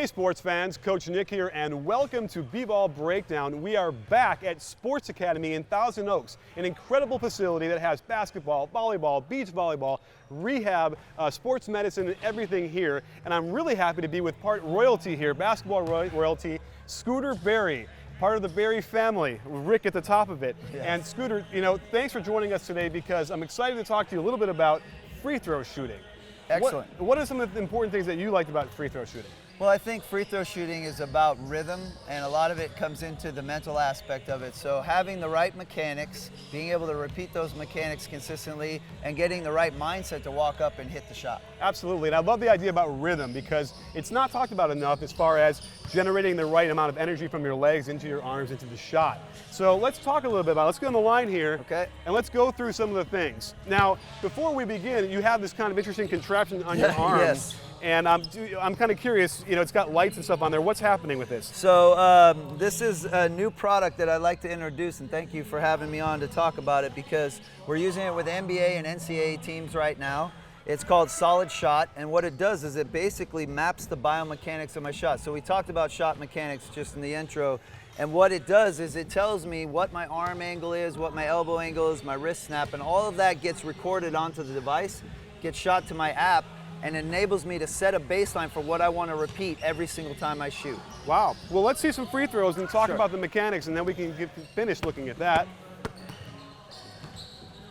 Hey sports fans, Coach Nick here, and welcome to B-Ball Breakdown. We are back at Sports Academy in Thousand Oaks, an incredible facility that has basketball, volleyball, beach volleyball, rehab, sports medicine, and everything here. And I'm really happy to be with part royalty here, basketball royalty, Scooter Berry, part of the Berry family, Rick at the top of it. Yes. And Scooter, thanks for joining us today because I'm excited to talk to you a little bit about free throw shooting. Excellent. What are some of the important things that you liked about free throw shooting? Well, I think free throw shooting is about rhythm, and a lot of it comes into the mental aspect of it. So having the right mechanics, being able to repeat those mechanics consistently, and getting the right mindset to walk up and hit the shot. Absolutely, and I love the idea about rhythm because it's not talked about enough as far as generating the right amount of energy from your legs into your arms into the shot. So let's talk a little bit about it. Let's go on the line here, Okay. and let's go through some of the things. Now, before we begin, you have this kind of interesting contraption on your arm. Yes. And I'm kind of curious, it's got lights and stuff on there. What's happening with this? So this is a new product that I'd like to introduce, and thank you for having me on to talk about it because we're using it with NBA and NCAA teams right now. It's called Solid Shot, and what it does is it basically maps the biomechanics of my shot. So we talked about shot mechanics just in the intro, and what it does is it tells me what my arm angle is, what my elbow angle is, my wrist snap, and all of that gets recorded onto the device, gets shot to my app, and enables me to set a baseline for what I want to repeat every single time I shoot. Wow. Well, let's see some free throws and talk Sure. about the mechanics, and then we can get finished looking at that.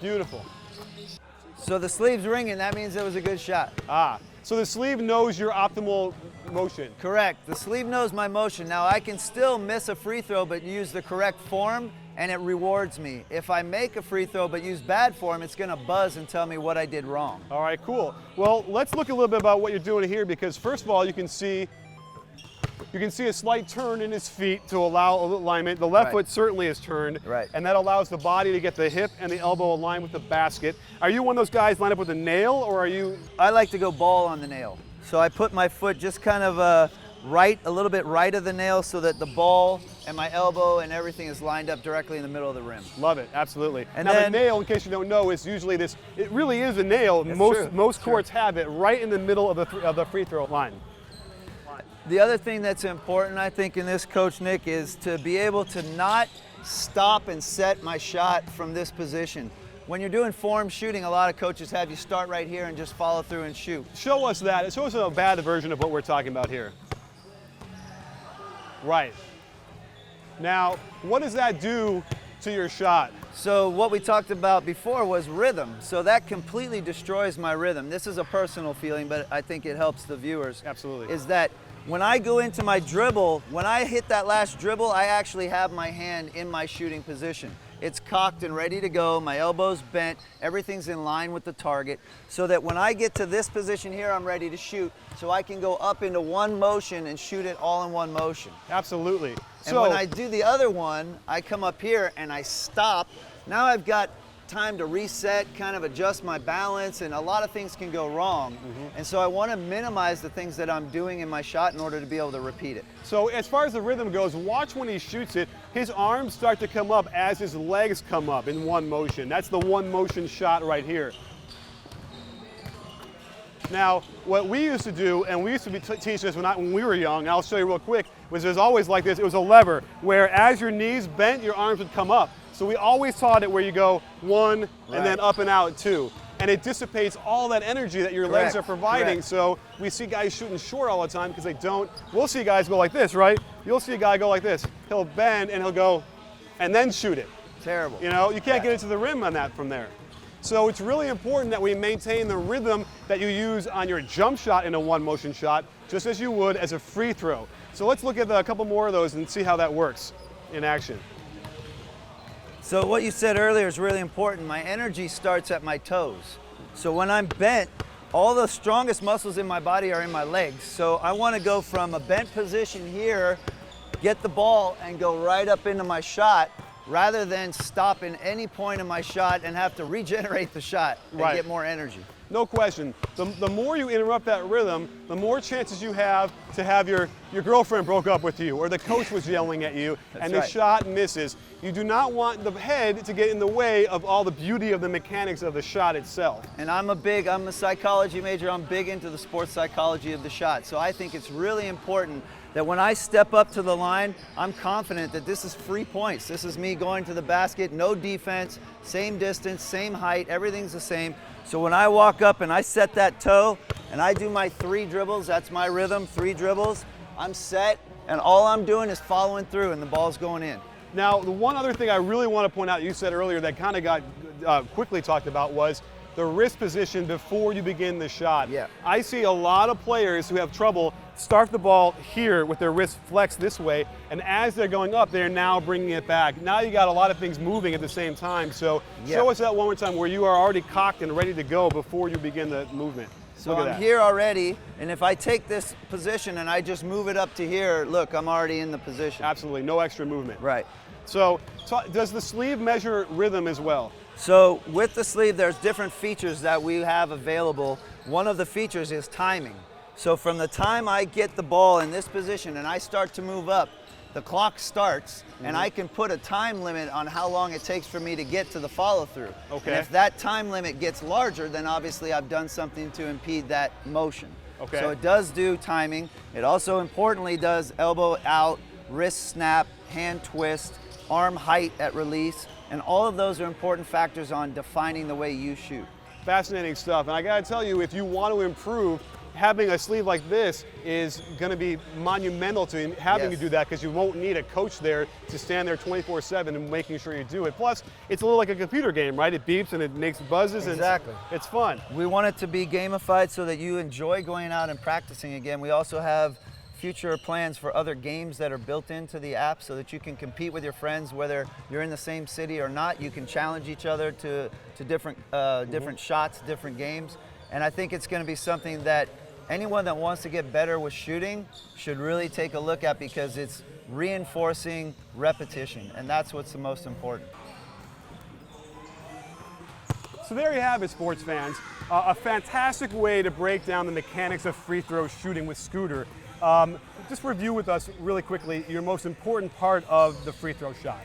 Beautiful. So the sleeve's ringing, that means it was a good shot. So the sleeve knows your optimal motion. Correct. The sleeve knows my motion. Now I can still miss a free throw but use the correct form, and it rewards me. If I make a free throw but use bad form, it's gonna buzz and tell me what I did wrong. All right, cool. Well, let's look a little bit about what you're doing here because first of all, you can see a slight turn in his feet to allow alignment. The left Right. foot certainly is turned, Right. and that allows the body to get the hip and the elbow aligned with the basket. Are you one of those guys lined up with a nail, or are you? I like to go ball on the nail. So I put my foot just kind of a little bit right of the nail so that the ball and my elbow and everything is lined up directly in the middle of the rim. Love it, absolutely. And now then- the nail, in case you don't know, is usually this. It really is a nail. It's Most true. courts have it right in the middle of the free throw line. The other thing that's important, I think, in this, Coach Nick, is to be able to not stop and set my shot from this position. When you're doing form shooting, a lot of coaches have you start right here and just follow through and shoot. Show us that. Show us a bad version of what we're talking about here. Right. Now, what does that do to your shot? So what we talked about before was rhythm. So that completely destroys my rhythm. This is a personal feeling, but I think it helps the viewers. Absolutely. Is that when I go into my dribble, when I hit that last dribble, I actually have my hand in my shooting position. It's cocked and ready to go, my elbow's bent, everything's in line with the target, so that when I get to this position here, I'm ready to shoot, so I can go up into one motion and shoot it all in one motion. Absolutely. And when I do the other one, I come up here and I stop. Now I've got time to reset, kind of adjust my balance, and a lot of things can go wrong. And so I want to minimize the things that I'm doing in my shot in order to be able to repeat it. So as far as the rhythm goes, watch when he shoots it, his arms start to come up as his legs come up in one motion. That's the one motion shot right here. Now, what we used to do, and we used to teach this when we were young, and I'll show you real quick, was there's always like this, it was a lever, where as your knees bent, your arms would come up. So we always taught it where you go one, and then up and out two. And it dissipates all that energy that your legs are providing. Correct. So we see guys shooting short all the time because they don't. We'll see guys go like this, right? You'll see a guy go like this. He'll bend and he'll go, and then shoot it. Terrible. You can't get into the rim on that from there. So it's really important that we maintain the rhythm that you use on your jump shot in a one motion shot, just as you would as a free throw. So let's look at a couple more of those and see how that works in action. So what you said earlier is really important. My energy starts at my toes. So when I'm bent, all the strongest muscles in my body are in my legs. So I want to go from a bent position here, get the ball, and go right up into my shot, rather than stop in any point of my shot and have to regenerate the shot and get more energy. No question. The more you interrupt that rhythm, the more chances you have to have your girlfriend broke up with you, or the coach was yelling at you, and the shot misses. You do not want the head to get in the way of all the beauty of the mechanics of the shot itself. And I'm a psychology major. I'm big into the sports psychology of the shot. So I think it's really important that when I step up to the line, I'm confident that this is free points. This is me going to the basket, no defense, same distance, same height, everything's the same. So when I walk up and I set that toe and I do my 3 dribbles, that's my rhythm, 3 dribbles, I'm set, and all I'm doing is following through and the ball's going in. Now, the one other thing I really want to point out, you said earlier that kind of got quickly talked about, was the wrist position before you begin the shot. Yeah. I see a lot of players who have trouble start the ball here with their wrist flexed this way, and as they're going up, they're now bringing it back. Now you got a lot of things moving at the same time, so show us that one more time where you are already cocked and ready to go before you begin the movement. So I'm here already, and if I take this position and I just move it up to here, look, I'm already in the position. Absolutely, no extra movement. Right. So does the sleeve measure rhythm as well? So with the sleeve, there's different features that we have available. One of the features is timing. So from the time I get the ball in this position and I start to move up, the clock starts, and I can put a time limit on how long it takes for me to get to the follow-through. Okay. And if that time limit gets larger, then obviously I've done something to impede that motion. Okay. So it does do timing. It also importantly does elbow out, wrist snap, hand twist, arm height at release, and all of those are important factors on defining the way you shoot. Fascinating stuff, and I gotta tell you, if you want to improve, having a sleeve like this is going to be monumental to having you do that, because you won't need a coach there to stand there 24/7 and making sure you do it. Plus, it's a little like a computer game, right? It beeps and it makes buzzes. Exactly. And it's fun. We want it to be gamified so that you enjoy going out and practicing again. We also have future plans for other games that are built into the app so that you can compete with your friends, whether you're in the same city or not. You can challenge each other to different shots, different games. And I think it's going to be something that anyone that wants to get better with shooting should really take a look at, because it's reinforcing repetition, and that's what's the most important. So there you have it, sports fans. A fantastic way to break down the mechanics of free throw shooting with Scooter. Just review with us really quickly your most important part of the free throw shot.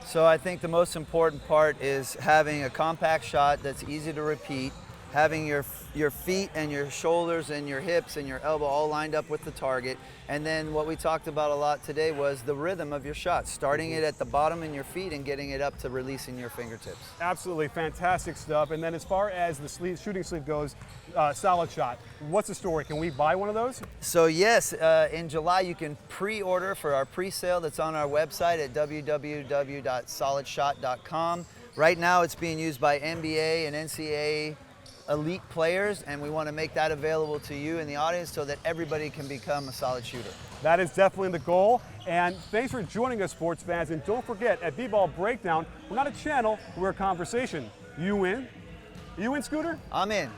So I think the most important part is having a compact shot that's easy to repeat, having your feet and your shoulders and your hips and your elbow all lined up with the target. And then what we talked about a lot today was the rhythm of your shot, starting it at the bottom in your feet and getting it up to releasing your fingertips. Absolutely fantastic stuff. And then as far as the shooting sleeve goes, Solid Shot, what's the story? Can we buy one of those? So yes, in July you can pre-order for our pre-sale that's on our website at www.solidshot.com. Right now it's being used by NBA and NCAA elite players, and we want to make that available to you in the audience so that everybody can become a solid shooter. That is definitely the goal. And thanks for joining us, sports fans. And don't forget, at B-Ball Breakdown, we're not a channel, we're a conversation. You in? You in, Scooter? I'm in.